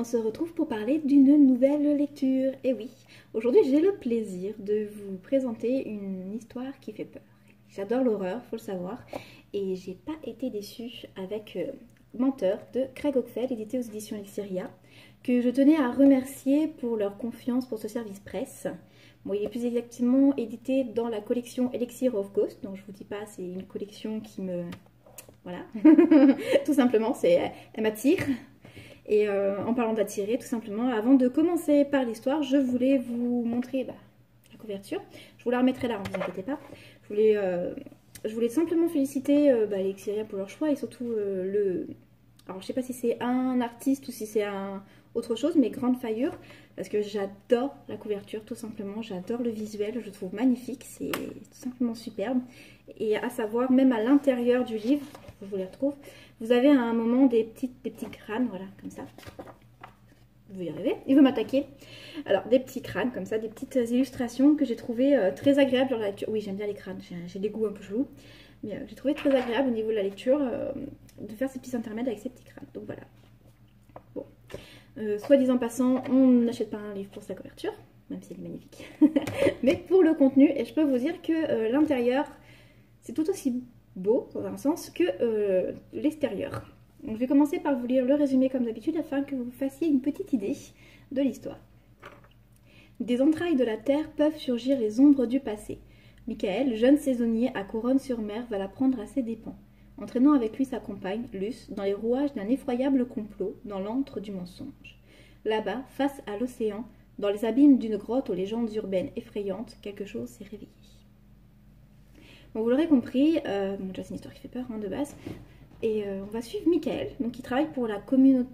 on se retrouve pour parler d'une nouvelle lecture. Et oui, aujourd'hui j'ai le plaisir de vous présenter une histoire qui fait peur. J'adore l'horreur, faut le savoir, et j'ai pas été déçue avec Menteur de Craig Hockfeld, édité aux éditions Elisseria, que je tenais à remercier pour leur confiance pour ce service presse. Bon, il est plus exactement édité dans la collection Elixir of Ghost, donc je vous dis pas, c'est une collection qui me... Voilà, tout simplement, elle m'attire. Et en parlant d'attirer, tout simplement, avant de commencer par l'histoire, je voulais vous montrer la couverture. Je vous la remettrai là, ne vous inquiétez pas. Je voulais simplement féliciter les Elisseria pour leur choix et surtout Alors je sais pas si c'est un artiste ou si c'est autre chose, mais Grande Fire, parce que j'adore la couverture, tout simplement. J'adore le visuel, je le trouve magnifique, c'est tout simplement superbe. Et à savoir, même à l'intérieur du livre, je vous les retrouve, vous avez à un moment des petits crânes, voilà, comme ça. Vous y arrivez, il veut m'attaquer. Alors, des petits crânes, comme ça, des petites illustrations que j'ai trouvées très agréables dans la lecture. Oui, j'aime bien les crânes, j'ai des goûts un peu chelous. Mais j'ai trouvé très agréable au niveau de la lecture de faire ces petits intermèdes avec ces petits crânes. Donc voilà. Bon. Soit disant passant, on n'achète pas un livre pour sa couverture, même si elle est magnifique. Mais pour le contenu, et je peux vous dire que l'intérieur, c'est tout aussi beau, dans un sens, que l'extérieur. Donc je vais commencer par vous lire le résumé comme d'habitude, afin que vous fassiez une petite idée de l'histoire. Des entrailles de la terre peuvent surgir les ombres du passé. Michael, jeune saisonnier à Couronne-sur-Mer, va la prendre à ses dépens, entraînant avec lui sa compagne, Luce, dans les rouages d'un effroyable complot dans l'antre du mensonge. Là-bas, face à l'océan, dans les abîmes d'une grotte aux légendes urbaines effrayantes, quelque chose s'est réveillé. Bon, vous l'aurez compris, déjà c'est une histoire qui fait peur de base, et on va suivre Michael, donc il travaille pour la commune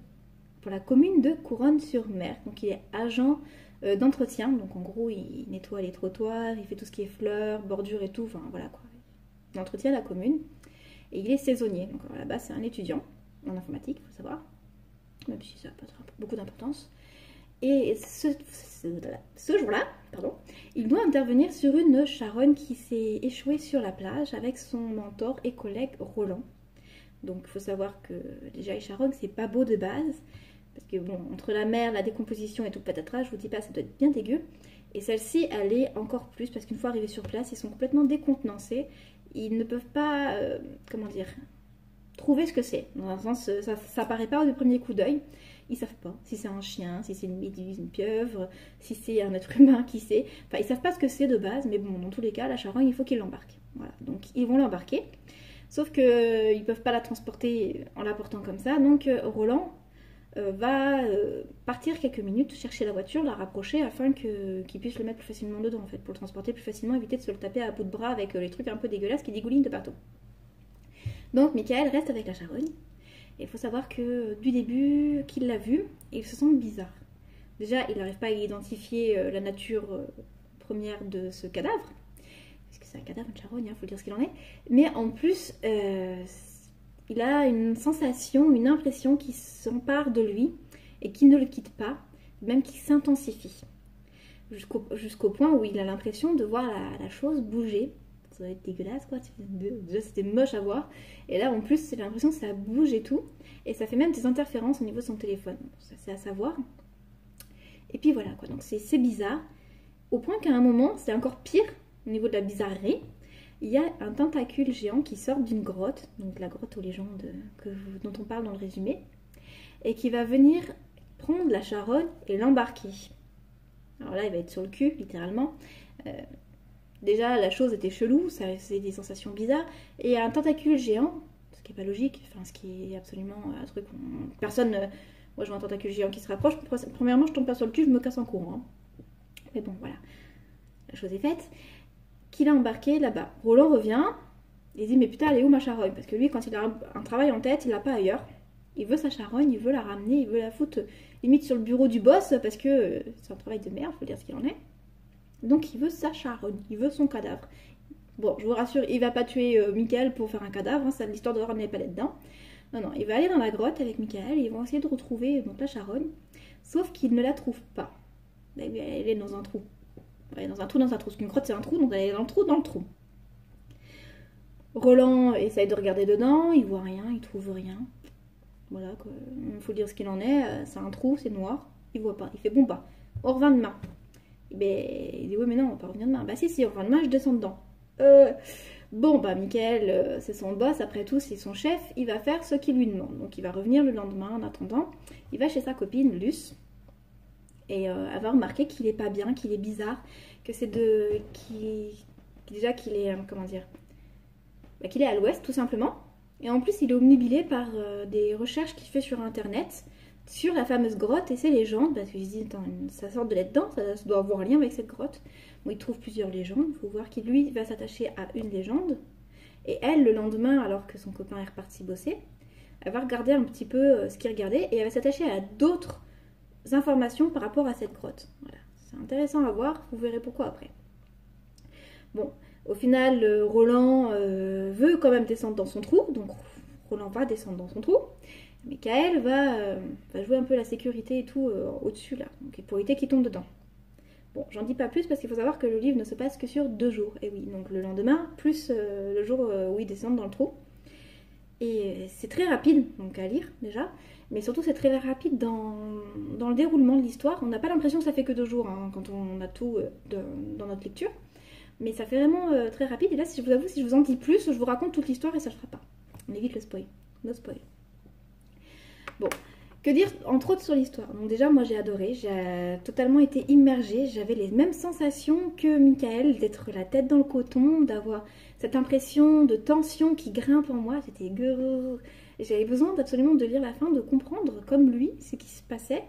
de Couronne-sur-Mer, donc il est agent d'entretien, donc en gros il nettoie les trottoirs, il fait tout ce qui est fleurs, bordures et tout, enfin voilà quoi. Il entretient la commune et il est saisonnier, donc à la base c'est un étudiant en informatique, il faut savoir, même si ça n'a pas beaucoup d'importance. Et ce jour-là, il doit intervenir sur une charogne qui s'est échouée sur la plage avec son mentor et collègue Roland. Donc il faut savoir que déjà les charognes c'est pas beau de base. Parce que bon, entre la mer, la décomposition et tout patatras, je vous dis pas, ça doit être bien dégueu. Et celle-ci, elle est encore plus, parce qu'une fois arrivés sur place, ils sont complètement décontenancés. Ils ne peuvent pas, trouver ce que c'est. Dans un sens, ça paraît pas du premier coup d'œil. Ils savent pas si c'est un chien, si c'est une méduse, une pieuvre, si c'est un être humain, qui sait. Enfin, ils savent pas ce que c'est de base, mais bon, dans tous les cas, la charogne, il faut qu'ils l'embarquent. Voilà, donc ils vont l'embarquer. Sauf qu'ils peuvent pas la transporter en la portant comme ça. Donc Roland va partir quelques minutes, chercher la voiture, la rapprocher afin qu'il puisse le mettre plus facilement dedans en fait, pour le transporter plus facilement, éviter de se le taper à bout de bras avec les trucs un peu dégueulasses qui dégoulinent de partout. Donc Michael reste avec la charogne, et il faut savoir que du début qu'il l'a vue, il se sent bizarre. Déjà, il n'arrive pas à identifier la nature première de ce cadavre, parce que c'est un cadavre, une charogne, faut dire ce qu'il en est, mais en plus... il a une sensation, une impression qui s'empare de lui et qui ne le quitte pas, même qui s'intensifie. Jusqu'au point où il a l'impression de voir la chose bouger. Ça doit être dégueulasse quoi, déjà c'était moche à voir. Et là en plus c'est l'impression que ça bouge et tout. Et ça fait même des interférences au niveau de son téléphone. Ça c'est à savoir. Et puis voilà quoi, donc c'est bizarre. Au point qu'à un moment, c'est encore pire au niveau de la bizarrerie. Il y a un tentacule géant qui sort d'une grotte, donc la grotte aux légendes dont on parle dans le résumé, et qui va venir prendre la charogne et l'embarquer. Alors là, il va être sur le cul, littéralement. Déjà, la chose était chelou, c'est des sensations bizarres, et il y a un tentacule géant, ce qui n'est pas logique, enfin ce qui est absolument un truc... Personne... moi, je vois un tentacule géant qui se rapproche, premièrement, je tombe pas sur le cul, je me casse en courant. Hein. Mais bon, voilà. La chose est faite. Qu'il a embarqué là-bas. Roland revient, il dit mais putain elle est où ma charogne? Parce que lui quand il a un travail en tête, il l'a pas ailleurs. Il veut sa charogne, il veut la ramener, il veut la foutre limite sur le bureau du boss parce que c'est un travail de merde, faut dire ce qu'il en est. Donc il veut sa charogne, il veut son cadavre. Bon, je vous rassure, il va pas tuer Michael pour faire un cadavre, hein, ça l'histoire de ramener pas là-dedans. Non, il va aller dans la grotte avec Michael et ils vont essayer de retrouver donc, la charogne. Sauf qu'il ne la trouve pas. Elle est dans un trou. Elle est dans un trou, parce qu'une grotte c'est un trou, donc elle est dans le trou. Roland essaye de regarder dedans, il voit rien, il trouve rien. Voilà, il faut dire ce qu'il en est. C'est un trou, c'est noir, il voit pas. Il fait bon pas. On revient demain. Et ben, il dit oui, mais non, on va pas revenir demain. Bah si, on revient demain, je descends dedans. Bon, bah Michael, c'est son boss, après tout, c'est son chef, il va faire ce qu'il lui demande. Donc il va revenir le lendemain, en attendant, il va chez sa copine, Luce, et elle va remarquer qu'il est pas bien, qu'il est bizarre, que c'est déjà qu'il est, comment dire, bah, qu'il est à l'ouest, tout simplement. Et en plus, il est obnubilé par des recherches qu'il fait sur Internet, sur la fameuse grotte et ses légendes, parce qu'il se dit, attends, ça sort de là-dedans, ça doit avoir un lien avec cette grotte. Bon, il trouve plusieurs légendes, il faut voir qu'il, lui, va s'attacher à une légende. Et elle, le lendemain, alors que son copain est reparti bosser, elle va regarder un petit peu ce qu'il regardait, et elle va s'attacher à d'autres informations par rapport à cette grotte. Voilà, c'est intéressant à voir, vous verrez pourquoi après. Bon, au final, Roland veut quand même descendre dans son trou, donc Roland va descendre dans son trou. Michael va jouer un peu la sécurité et tout au-dessus là, donc pour éviter qu'il tombe dedans. Bon, j'en dis pas plus parce qu'il faut savoir que le livre ne se passe que sur 2 jours. Et oui, donc le lendemain, plus le jour où ils descendent dans le trou. Et c'est très rapide, donc à lire déjà, mais surtout c'est très rapide dans le déroulement de l'histoire. On n'a pas l'impression que ça fait que 2 jours hein, quand on a tout dans notre lecture. Mais ça fait vraiment très rapide. Et là, si je vous avoue, si je vous en dis plus, je vous raconte toute l'histoire et ça ne le fera pas. On évite le spoil. No spoil. Bon, que dire entre autres sur l'histoire? Donc déjà, moi j'ai adoré, j'ai totalement été immergée, j'avais les mêmes sensations que Michael, d'être la tête dans le coton, d'avoir cette impression de tension qui grimpe en moi, c'était grrr. J'avais besoin absolument de lire la fin, de comprendre comme lui ce qui se passait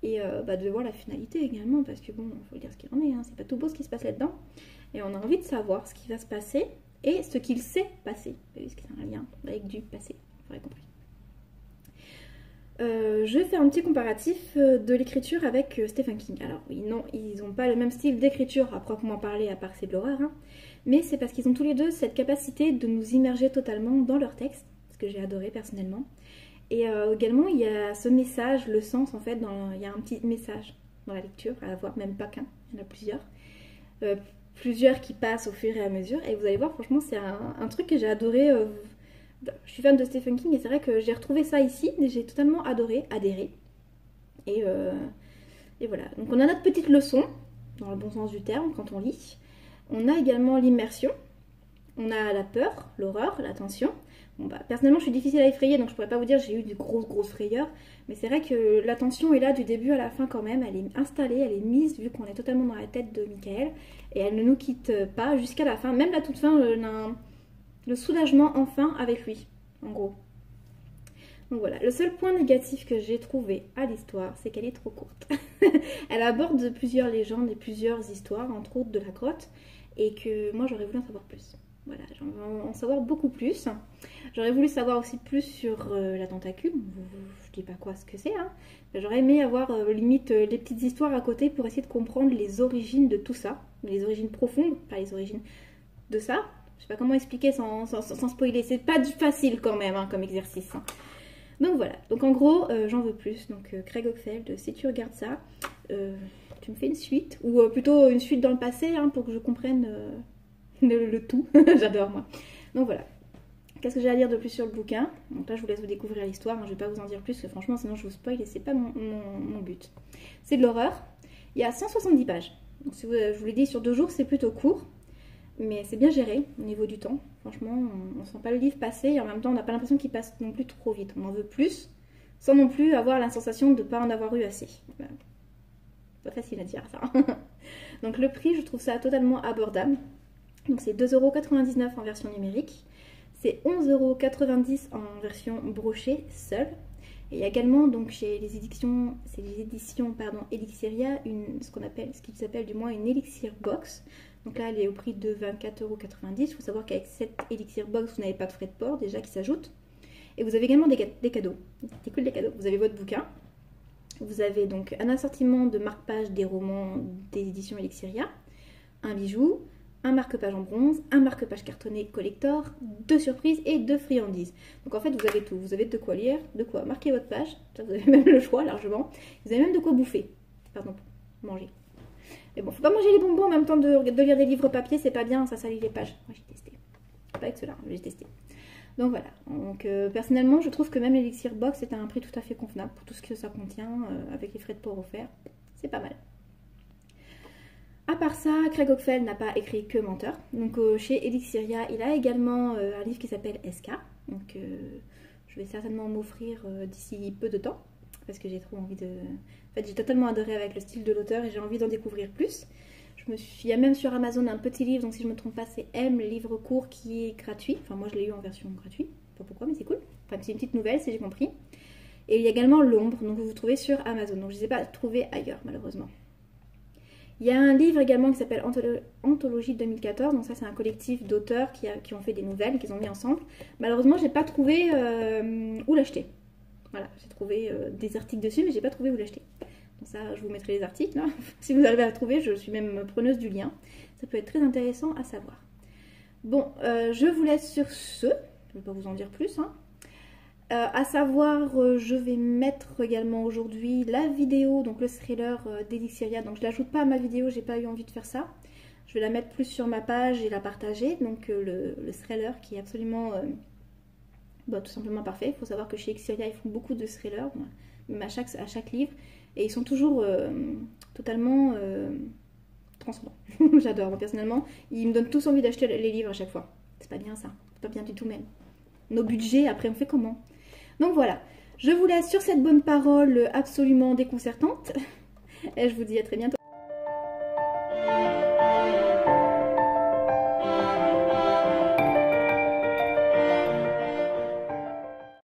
et de voir la finalité également, parce que bon, il faut dire ce qu'il en est, hein, c'est pas tout beau ce qui se passe là-dedans, et on a envie de savoir ce qui va se passer et ce qu'il sait passer, parce que c'est un lien avec du passé, vous aurez compris. Je vais faire un petit comparatif de l'écriture avec Stephen King. Alors oui, non, ils n'ont pas le même style d'écriture à proprement parler, à part c'est de l'horreur, hein, mais c'est parce qu'ils ont tous les deux cette capacité de nous immerger totalement dans leur texte, ce que j'ai adoré personnellement. Et également, il y a ce message, le sens en fait, il y a un petit message dans la lecture, à avoir, même pas qu'un, il y en a plusieurs. Plusieurs qui passent au fur et à mesure, et vous allez voir, franchement, c'est un truc que j'ai adoré. Je suis fan de Stephen King et c'est vrai que j'ai retrouvé ça ici et j'ai totalement adoré, adhéré. Et voilà. Donc on a notre petite leçon, dans le bon sens du terme, quand on lit. On a également l'immersion. On a la peur, l'horreur, la tension. Bon, bah, personnellement, je suis difficile à effrayer, donc je pourrais pas vous dire j'ai eu de grosses frayeurs. Mais c'est vrai que la tension est là du début à la fin quand même. Elle est installée, elle est mise, vu qu'on est totalement dans la tête de Michael. Et elle ne nous quitte pas jusqu'à la fin. Même la toute fin, le soulagement enfin avec lui, en gros. Donc voilà, le seul point négatif que j'ai trouvé à l'histoire, c'est qu'elle est trop courte. Elle aborde plusieurs légendes et plusieurs histoires, entre autres de la grotte, et que moi j'aurais voulu en savoir plus. Voilà, j'aimerais en savoir beaucoup plus. J'aurais voulu savoir aussi plus sur la tentacule, je dis pas quoi ce que c'est, hein. J'aurais aimé avoir limite les petites histoires à côté pour essayer de comprendre les origines de tout ça, les origines profondes, pas les origines de ça. Je sais pas comment expliquer sans spoiler, c'est pas facile quand même hein, comme exercice. Hein. Donc voilà, donc en gros j'en veux plus, donc Craig Oakfield, si tu regardes ça, tu me fais une suite, ou plutôt une suite dans le passé hein, pour que je comprenne le tout, j'adore moi. Donc voilà, qu'est-ce que j'ai à dire de plus sur le bouquin? Donc là je vous laisse vous découvrir l'histoire, hein, je vais pas vous en dire plus, parce que franchement sinon je vous spoil et c'est pas mon but. C'est de l'horreur, il y a 170 pages, donc si je vous l'ai dit sur 2 jours c'est plutôt court. Mais c'est bien géré au niveau du temps. Franchement, on sent pas le livre passer et en même temps, on n'a pas l'impression qu'il passe non plus trop vite. On en veut plus, sans non plus avoir la sensation de ne pas en avoir eu assez. Voilà. Pas facile à dire ça. Donc le prix, je trouve ça totalement abordable. Donc c'est 2,99 € en version numérique. C'est 11,90 € en version brochée seule. Et il y a également donc chez les éditions, Elixiria, ce qui s'appelle du moins une Elixir Box. Donc là, elle est au prix de 24,90 €. Il faut savoir qu'avec cette Elixir Box, vous n'avez pas de frais de port déjà qui s'ajoutent. Et vous avez également des cadeaux. C'est cool, des cadeaux. Vous avez votre bouquin. Vous avez donc un assortiment de marque-pages des romans des éditions Elixiria, un bijou, un marque-page en bronze, un marque-page cartonné collector, 2 surprises et 2 friandises. Donc en fait, vous avez tout. Vous avez de quoi lire, de quoi marquer votre page. Vous avez même le choix largement. Vous avez même de quoi bouffer. Pardon, manger. Mais bon, faut pas manger les bonbons en même temps de lire des livres papier, c'est pas bien, ça salit les pages. Moi j'ai testé. Pas avec cela, j'ai testé. Donc voilà, donc personnellement je trouve que même l'élixir box est à un prix tout à fait convenable pour tout ce que ça contient, avec les frais de port offerts, c'est pas mal. À part ça, Craig Hockfeld n'a pas écrit que Menteur. Donc chez Elixiria, il a également un livre qui s'appelle SK. Donc je vais certainement m'offrir d'ici peu de temps. Parce que j'ai trop envie de... En fait, j'ai totalement adoré avec le style de l'auteur et j'ai envie d'en découvrir plus. Il y a même sur Amazon un petit livre, donc si je ne me trompe pas, c'est M, le livre court qui est gratuit. Enfin, moi je l'ai eu en version gratuite. Pas pourquoi, mais c'est cool. Enfin, c'est une petite nouvelle si j'ai compris. Et il y a également L'Ombre, donc vous trouvez sur Amazon. Donc je ne les ai pas trouvés ailleurs, malheureusement. Il y a un livre également qui s'appelle Anthologie 2014, donc ça c'est un collectif d'auteurs qui ont fait des nouvelles, qu'ils ont mis ensemble. Malheureusement, j'ai pas trouvé où l'acheter. Voilà, j'ai trouvé des articles dessus, mais j'ai pas trouvé où l'acheter. Donc ça, je vous mettrai les articles, là. Si vous arrivez à le trouver, je suis même preneuse du lien. Ça peut être très intéressant à savoir. Bon, je vous laisse sur ce. Je ne vais pas vous en dire plus, hein. À savoir, je vais mettre également aujourd'hui la vidéo, donc le thriller d'Elixiria. Donc je ne l'ajoute pas à ma vidéo, j'ai pas eu envie de faire ça. Je vais la mettre plus sur ma page et la partager. Donc le thriller qui est absolument tout simplement parfait. Il faut savoir que chez Elixiria, ils font beaucoup de thrillers, même à chaque livre. Et ils sont toujours totalement transcendants. J'adore, moi personnellement. Ils me donnent tous envie d'acheter les livres à chaque fois. C'est pas bien ça, c'est pas bien du tout même. Nos budgets, après on fait comment? Donc voilà, je vous laisse sur cette bonne parole absolument déconcertante. Et je vous dis à très bientôt.